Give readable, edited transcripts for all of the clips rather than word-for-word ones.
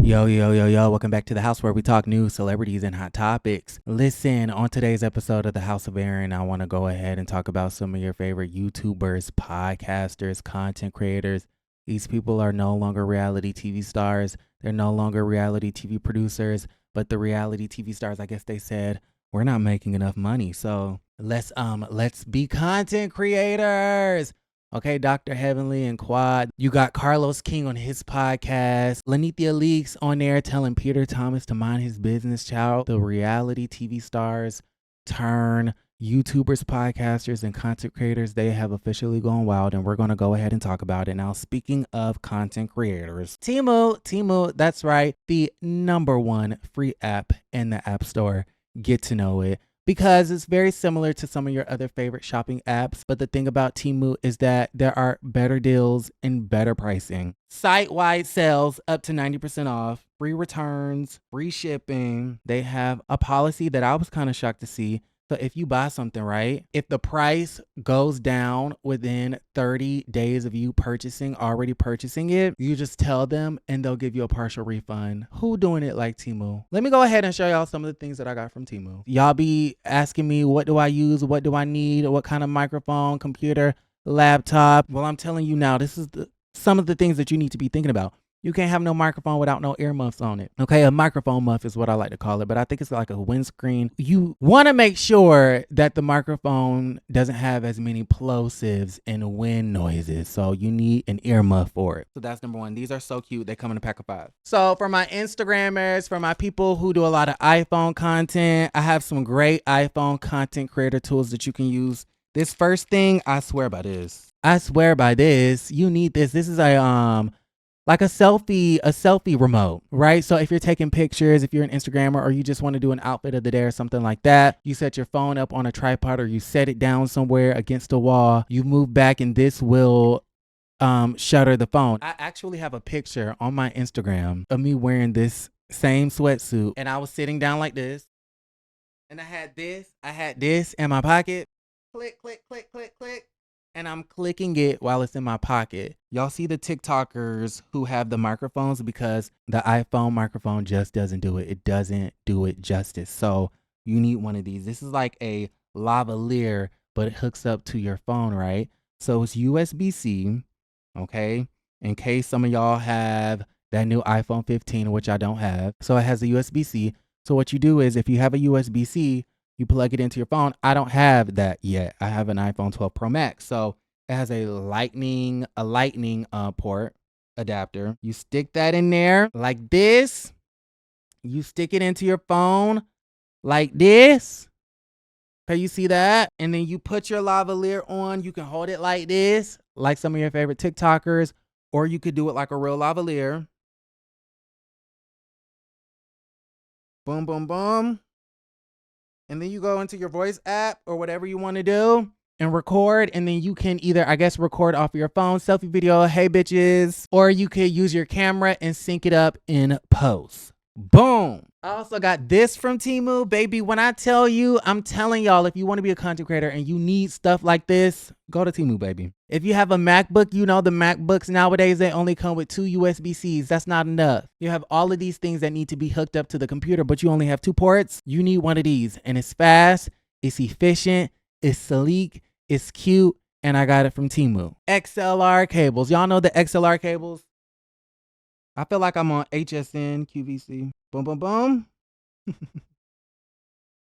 Yo, welcome back to the house where we talk news, celebrities, and hot topics. Listen, on today's episode of the House of Aaron, I want to go ahead and talk about some of your favorite YouTubers, podcasters, content creators. These people are no longer reality TV stars. They're no longer reality TV producers, but the reality TV stars, I guess they said, we're not making enough money. So let's be content creators. Okay, Dr. Heavenly and Quad. You got Carlos King on his podcast. Nene Leakes on there telling Peter Thomas to mind his business, child. The reality TV stars turn YouTubers, podcasters, and content creators, they have officially gone wild, and we're going to go ahead and talk about it. Now, speaking of content creators, Teemu, that's right, the #1 free app in the App Store. Get to know it, because it's very similar to some of your other favorite shopping apps. But the thing about Teemu is that there are better deals and better pricing. Site-wide sales up to 90% off, free returns, free shipping. They have a policy that I was kind of shocked to see. So if you buy something, right, if the price goes down within 30 days of you already purchasing it, you just tell them and they'll give you a partial refund. Who doing it like Teemu? Let me go ahead and show y'all some of the things that I got from Teemu. Y'all be asking me, what do I use? What do I need? What kind of microphone, computer, laptop? Well, I'm telling you now, this is some of the things that you need to be thinking about. You can't have no microphone without no earmuffs on it. Okay, a microphone muff is what I like to call it, but I think it's like a windscreen. You want to make sure that the microphone doesn't have as many plosives and wind noises, so you need an ear muff for it. So that's #1. These are so cute. They come in a pack of 5. So for my Instagrammers, for my people who do a lot of iPhone content, I have some great iPhone content creator tools that you can use. This first thing, I swear by this. You need this. This is like a selfie remote, right? So if you're taking pictures, if you're an Instagrammer, or you just want to do an outfit of the day or something like that, you set your phone up on a tripod or you set it down somewhere against a wall, you move back and this will shutter the phone. I actually have a picture on my Instagram of me wearing this same sweatsuit, and I was sitting down like this, and I had this in my pocket. Click, click, click, click, click. And I'm clicking it while it's in my pocket. Y'all see the TikTokers who have the microphones, because the iPhone microphone just doesn't do it. It doesn't do it justice. So you need one of these. This is like a lavalier, but it hooks up to your phone, right? So it's USB-C, okay? In case some of y'all have that new iPhone 15, which I don't have. So it has a USB-C. So what you do is, if you have a USB-C, you plug it into your phone. I don't have that yet. I have an iPhone 12 Pro Max. So it has a lightning port adapter. You stick that in there like this. You stick it into your phone like this. Okay, you see that? And then you put your lavalier on. You can hold it like this, like some of your favorite TikTokers, or you could do it like a real lavalier. Boom, boom, boom. And then you go into your voice app or whatever you want to do and record. And then you can either, I guess, record off your phone, selfie video, hey bitches, or you could use your camera and sync it up in post. Boom. I also got this from Teemu, baby. When I tell you, I'm telling y'all, if you want to be a content creator and you need stuff like this, go to Teemu, baby. If you have a MacBook, you know the MacBooks nowadays, they only come with 2 USB-Cs. That's not enough. You have all of these things that need to be hooked up to the computer, but you only have 2 ports. You need one of these, and it's fast, it's efficient, it's sleek, it's cute, and I got it from Teemu. XLR cables. Y'all know the XLR cables? I feel like I'm on HSN, QVC. Boom, boom, boom.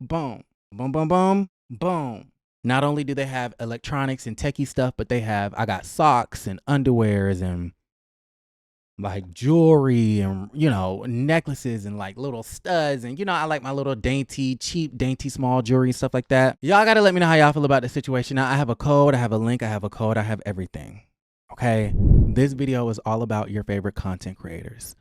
Boom, boom, boom, boom, boom. Not only do they have electronics and techie stuff, but I got socks and underwears and like jewelry and, necklaces and like little studs. And, I like my little cheap, dainty, small jewelry and stuff like that. Y'all got to let me know how y'all feel about the situation. Now, I have a code, I have a link, I have a code, I have everything. Okay. This video is all about your favorite content creators,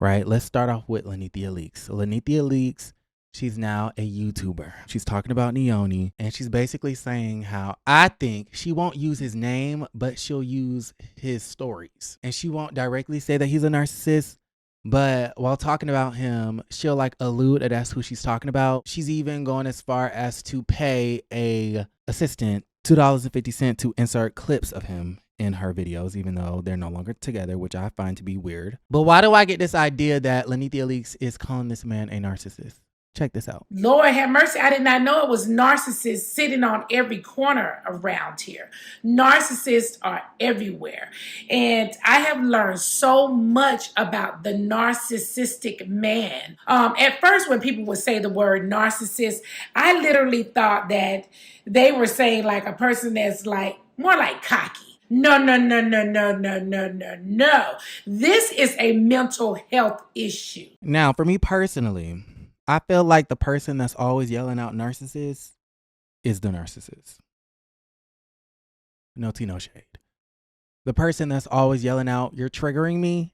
right? Let's start off with Nene Leakes. Nene Leakes, she's now a YouTuber. She's talking about Neone, and she's basically saying how I think she won't use his name, but she'll use his stories. And she won't directly say that he's a narcissist, but while talking about him, she'll like allude that that's who she's talking about. She's even going as far as to pay a assistant $2.50 to insert clips of him in her videos, even though they're no longer together, which I find to be weird. But why do I get this idea that Nene Leakes is calling this man a narcissist? Check this out. Lord have mercy. I did not know it was narcissists sitting on every corner around here. Narcissists are everywhere. And I have learned so much about the narcissistic man. At first, when people would say the word narcissist, I literally thought that they were saying like a person that's like more like cocky. No, no, no, no, no, no, no, no, no. This is a mental health issue. Now, for me personally, I feel like the person that's always yelling out narcissist is the narcissist. No tea, no shade. The person that's always yelling out, you're triggering me,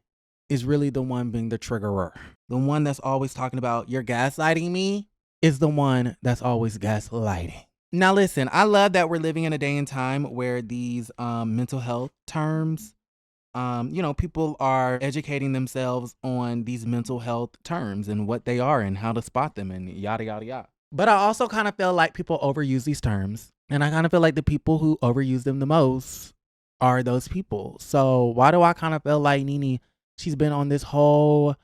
is really the one being the triggerer. The one that's always talking about, you're gaslighting me, is the one that's always gaslighting. Now listen, I love that we're living in a day and time where these mental health terms, people are educating themselves on these mental health terms and what they are and how to spot them and yada, yada, yada. But I also kind of feel like people overuse these terms. And I kind of feel like the people who overuse them the most are those people. So why do I kind of feel like Nene, she's been on this whole,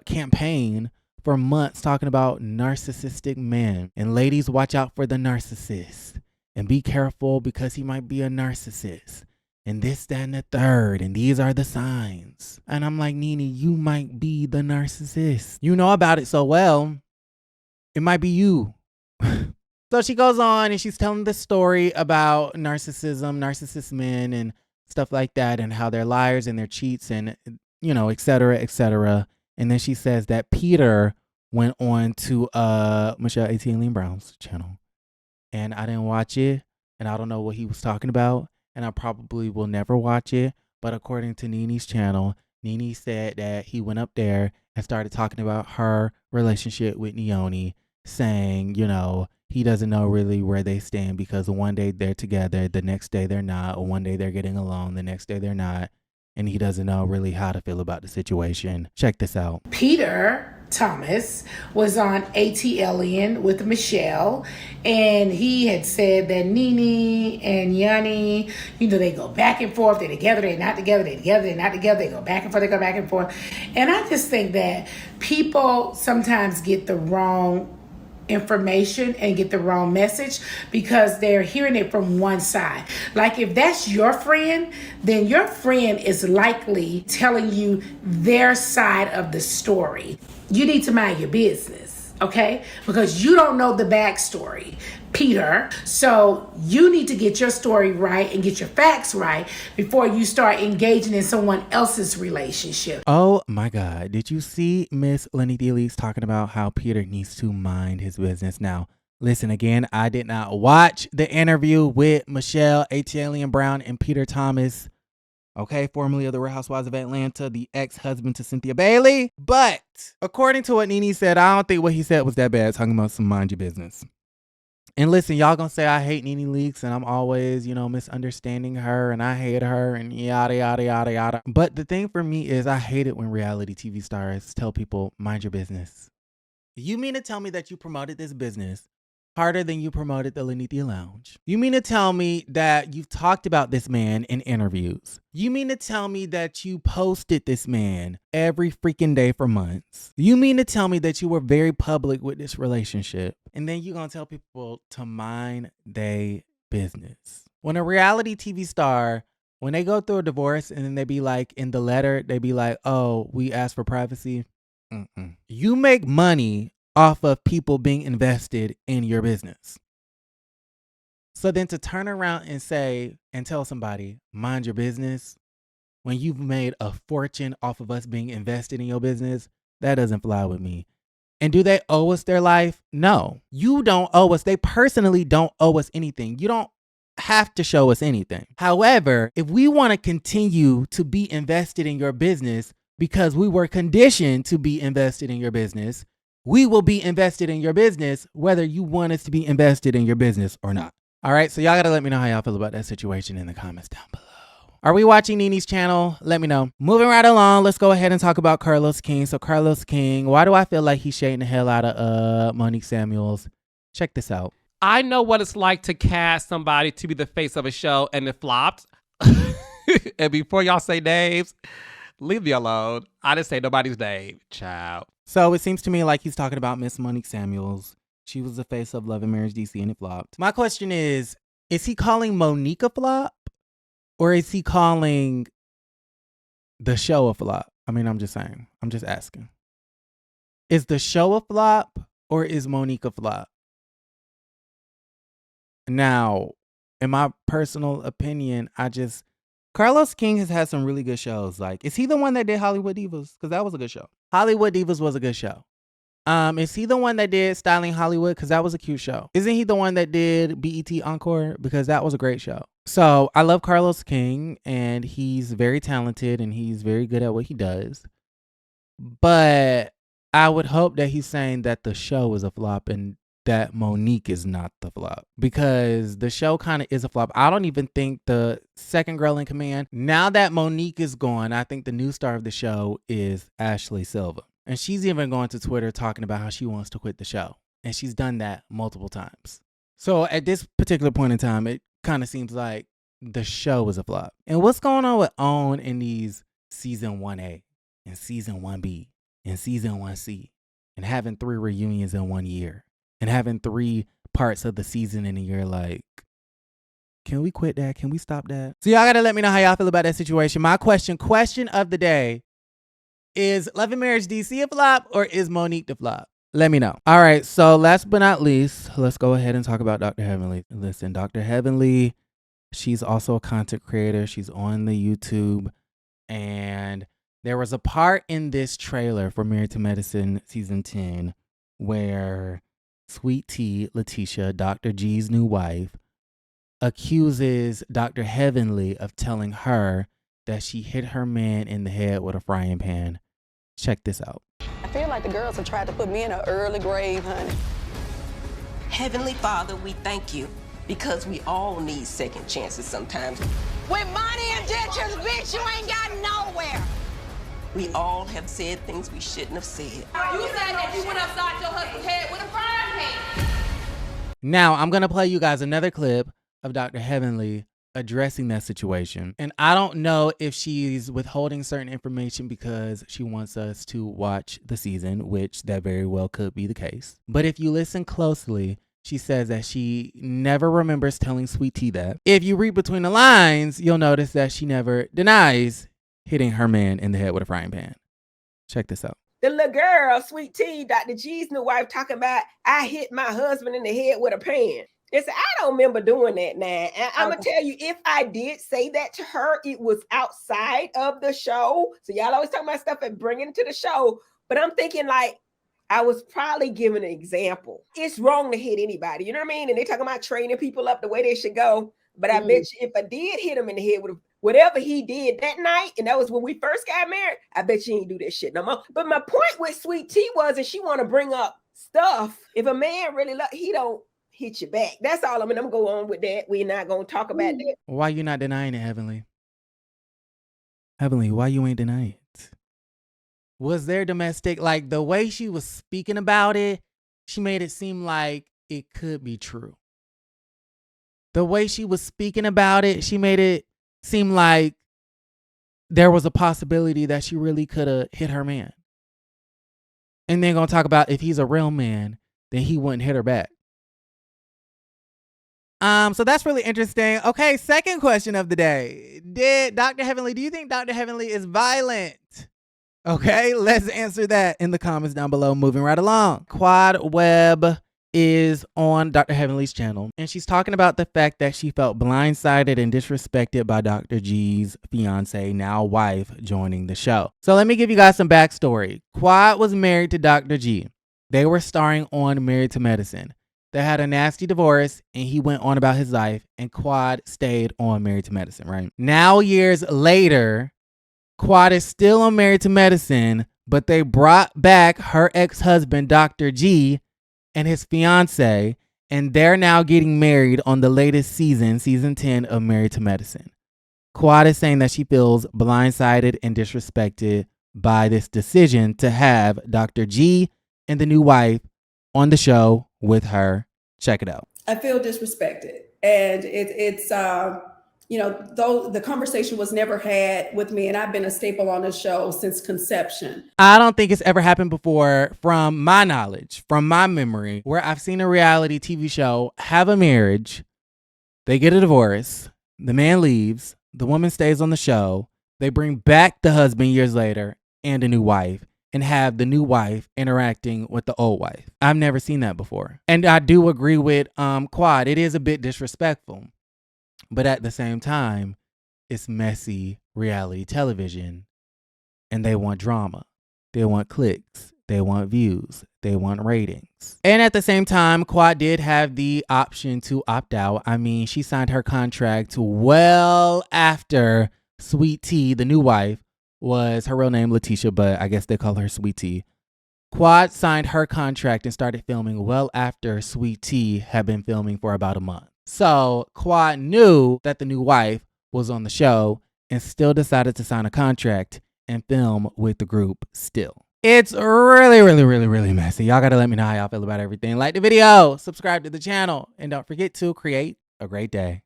campaign for months talking about narcissistic men. And ladies, watch out for the narcissist. And be careful because he might be a narcissist. And this, that, and the third, and these are the signs. And I'm like, Nene, you might be the narcissist. You know about it so well. It might be you. So she goes on and she's telling the story about narcissism, narcissist men and stuff like that, and how they're liars and they're cheats and, et cetera, et cetera. And then she says that Peter went on to Michelle A.T. Brown's channel. And I didn't watch it. And I don't know what he was talking about. And I probably will never watch it. But according to Nene's channel, Nene said that he went up there and started talking about her relationship with Neone, saying, he doesn't know really where they stand because one day they're together, the next day they're not, or one day they're getting along, the next day they're not. And he doesn't know really how to feel about the situation. Check this out. Peter Thomas was on ATLian with Michelle, and he had said that Nene and Yanni, they go back and forth. They're together, they're not together, they're together, they're not together. They go back and forth, they go back and forth. And I just think that people sometimes get the wrong information and get the wrong message because they're hearing it from one side. Like if that's your friend, then your friend is likely telling you their side of the story. You need to mind your business, okay? Because you don't know the backstory, Peter. So you need to get your story right and get your facts right before you start engaging in someone else's relationship. Oh my God. Did you see Miss Nene Leakes talking about how Peter needs to mind his business? Now, listen again, I did not watch the interview with Michelle A.T. Brown and Peter Thomas, okay, formerly of the Real Housewives of Atlanta, the ex-husband to Cynthia Bailey. But according to what Nene said, I don't think what he said was that bad, talking about some mind your business. And listen, y'all gonna say I hate Nene Leakes and I'm always, misunderstanding her and I hate her and yada, yada, yada, yada. But the thing for me is I hate it when reality TV stars tell people, mind your business. You mean to tell me that you promoted this business harder than you promoted the Lenithia Lounge? You mean to tell me that you've talked about this man in interviews? You mean to tell me that you posted this man every freaking day for months? You mean to tell me that you were very public with this relationship? And then you're going to tell people to mind their business. When a reality TV star, when they go through a divorce and then they be like, in the letter, they be like, oh, we asked for privacy. You make money off of people being invested in your business. So then to turn around and say and tell somebody, mind your business, when you've made a fortune off of us being invested in your business, that doesn't fly with me. And do they owe us their life? No, you don't owe us. They personally don't owe us anything. You don't have to show us anything. However, if we want to continue to be invested in your business because we were conditioned to be invested in your business, we will be invested in your business whether you want us to be invested in your business or not. All right, so y'all got to let me know how y'all feel about that situation in the comments down below. Are we watching Nene's channel? Let me know. Moving right along, let's go ahead and talk about Carlos King. So Carlos King, why do I feel like he's shading the hell out of Monique Samuels? Check this out. I know what it's like to cast somebody to be the face of a show and it flopped. And before y'all say names, leave me alone. I didn't say nobody's name, child. So it seems to me like he's talking about Miss Monique Samuels. She was the face of Love and Marriage DC and it flopped. My question is he calling Monique a flop? Or is he calling the show a flop? I mean, I'm just saying. I'm just asking. Is the show a flop or is Monique a flop? Now, in my personal opinion, Carlos King has had some really good shows. Like, is he the one that did Hollywood Divas? Because that was a good show. Hollywood Divas was a good show. Is he the one that did Styling Hollywood? Because that was a cute show. Isn't he the one that did BET Encore? Because that was a great show. So I love Carlos King, and he's very talented, and he's very good at what he does. But I would hope that he's saying that the show is a flop and that Monique is not the flop, because the show kind of is a flop. I don't even think the second girl in command, now that Monique is gone, I think the new star of the show is Ashley Silva. And she's even going to Twitter talking about how she wants to quit the show. And she's done that multiple times. So at this particular point in time, it kind of seems like the show is a flop. And what's going on with OWN in these season 1A and season 1B and season 1C and having 3 reunions in 1 year and having 3 parts of the season in a year? Like, can we quit that? Can we stop that? So y'all got to let me know how y'all feel about that situation. My question of the day: is Love and Marriage DC a flop or is Monique the flop? Let me know. All right, so last but not least, let's go ahead and talk about Dr. Heavenly. Listen, Dr. Heavenly, she's also a content creator. She's on the YouTube. And there was a part in this trailer for Married to Medicine season 10 where Sweet Tea, Letitia, Dr. G's new wife, accuses Dr. Heavenly of telling her that she hit her man in the head with a frying pan. Check this out. I feel like the girls have tried to put me in an early grave, honey. Heavenly Father, we thank you because we all need second chances sometimes. With money and ditches, bitch, you ain't got nowhere. We all have said things we shouldn't have said. You said that you went upside your husband's head with a frying pan. Now, I'm going to play you guys another clip of Dr. Heavenly addressing that situation. And I don't know if she's withholding certain information because she wants us to watch the season, which that very well could be the case. But if you listen closely, she says that she never remembers telling Sweet Tea that. If you read between the lines, you'll notice that she never denies hitting her man in the head with a frying pan. Check this out. The little girl, Sweet Tea, Dr. G's new wife, talking about, I hit my husband in the head with a pan. It's, I don't remember doing that now. And I'm going to tell you, if I did say that to her, it was outside of the show. So y'all always talk about stuff and bring it to the show. But I'm thinking like, I was probably giving an example. It's wrong to hit anybody. You know what I mean? And they talking about training people up the way they should go. But I bet you if I did hit him in the head with whatever he did that night, and that was when we first got married, I bet you ain't do that shit no more. But my point with Sweet Tea was that she want to bring up stuff. If a man really he don't hit you back. That's all. I'm gonna go on with that. We're not gonna talk about that. Why you not denying it, Heavenly? Heavenly, why you ain't denying it? Was there domestic, like the way she was speaking about it, she made it seem like it could be true. The way she was speaking about it, she made it seem like there was a possibility that she really could have hit her man. And then gonna talk about if he's a real man, then he wouldn't hit her back. So that's really interesting. Okay, second question of the day. Do you think Dr. Heavenly is violent? Okay, let's answer that in the comments down below. Moving right along. Quad Web is on Dr. Heavenly's channel, and she's talking about the fact that she felt blindsided and disrespected by Dr. G's fiance, now wife, joining the show. So let me give you guys some backstory. Quad was married to Dr. G. They were starring on Married to Medicine. They had a nasty divorce, and he went on about his life, and Quad stayed on Married to Medicine, right? Now, years later, Quad is still on Married to Medicine, but they brought back her ex-husband, Dr. G, and his fiance, and they're now getting married on the latest season, season 10 of Married to Medicine. Quad is saying that she feels blindsided and disrespected by this decision to have Dr. G and the new wife on the show with her. Check it out. I feel disrespected, and you know, though the conversation was never had with me, and I've been a staple on this show since conception. I don't think it's ever happened before, from my knowledge, from my memory, where I've seen a reality TV show have a marriage, they get a divorce, the man leaves, the woman stays on the show, they bring back the husband years later and a new wife, and have the new wife interacting with the old wife. I've never seen that before. And I do agree with Quad. It is a bit disrespectful. But at the same time, it's messy reality television. And they want drama. They want clicks. They want views. They want ratings. And at the same time, Quad did have the option to opt out. I mean, she signed her contract well after Sweet Tea, the new wife, was her real name Letitia, but I guess they call her Sweet Tea. Quad signed her contract and started filming well after Sweet Tea had been filming for about a month. So Quad knew that the new wife was on the show and still decided to sign a contract and film with the group still. It's really, really, really, really messy. Y'all gotta let me know how y'all feel about everything. Like the video, subscribe to the channel, and don't forget to create a great day.